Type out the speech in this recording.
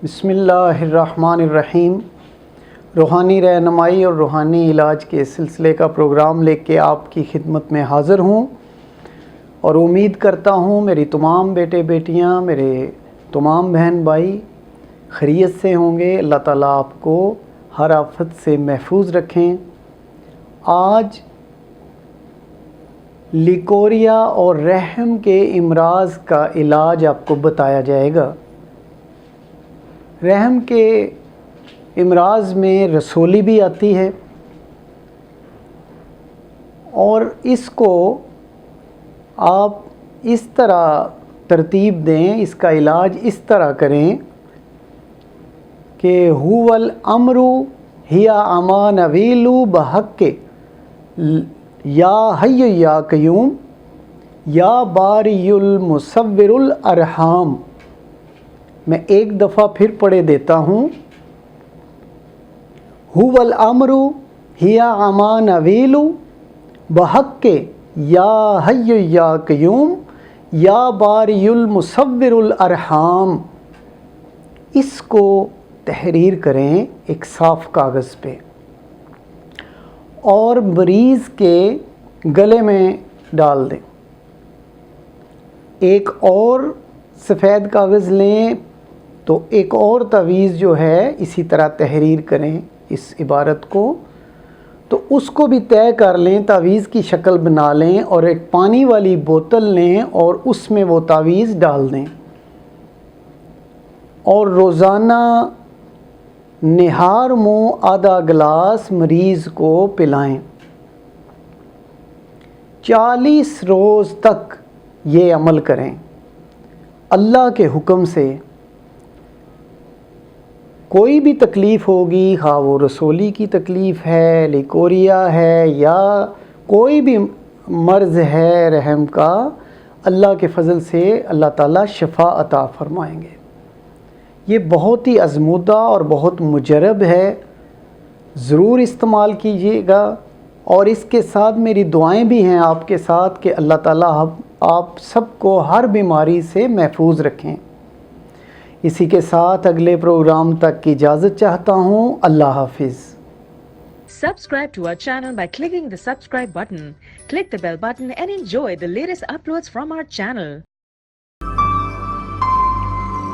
بسم اللہ الرحمن الرحیم۔ روحانی رہنمائی اور روحانی علاج کے سلسلے کا پروگرام لے کے آپ کی خدمت میں حاضر ہوں، اور امید کرتا ہوں میری تمام بیٹے بیٹیاں، میرے تمام بہن بھائی خیریت سے ہوں گے۔ اللہ تعالیٰ آپ کو ہر آفت سے محفوظ رکھیں۔ آج لیکوریا اور رحم کے امراض کا علاج آپ کو بتایا جائے گا۔ رحم کے امراض میں رسولی بھی آتی ہے، اور اس کو آپ اس طرح ترتیب دیں، اس کا علاج اس طرح کریں کہ هو الامر ہی امان نویل بحق یا حی یا قیوم یا باری المصور الارحام۔ میں ایک دفعہ پھر پڑھے دیتا ہوں۔ هو الامر ہی امان نویل بحق یا حی یا قیوم یا باری المصور الارحام۔ اس کو تحریر کریں ایک صاف کاغذ پہ، اور مریض کے گلے میں ڈال دیں۔ ایک اور سفید کاغذ لیں تو ایک اور تعویذ جو ہے اسی طرح تحریر کریں اس عبارت کو، تو اس کو بھی طے کر لیں، تعویذ کی شکل بنا لیں، اور ایک پانی والی بوتل لیں اور اس میں وہ تعویذ ڈال دیں، اور روزانہ نہار منہ آدھا گلاس مریض کو پلائیں۔ 40 روز تک یہ عمل کریں۔ اللہ کے حکم سے کوئی بھی تکلیف ہوگی، خواہ وہ رسولی کی تکلیف ہے، لیکوریا ہے، یا کوئی بھی مرض ہے رحم کا، اللہ کے فضل سے اللہ تعالیٰ شفا عطا فرمائیں گے۔ یہ بہت ہی آزمودہ اور بہت مجرب ہے، ضرور استعمال کیجیے گا، اور اس کے ساتھ میری دعائیں بھی ہیں آپ کے ساتھ کہ اللہ تعالیٰ آپ سب کو ہر بیماری سے محفوظ رکھیں۔ اسی کے ساتھ اگلے پروگرام تک کی اجازت چاہتا ہوں۔ اللہ حافظ۔ Subscribe to our channel by clicking the subscribe button. Click the bell button and enjoy the latest uploads from our channel.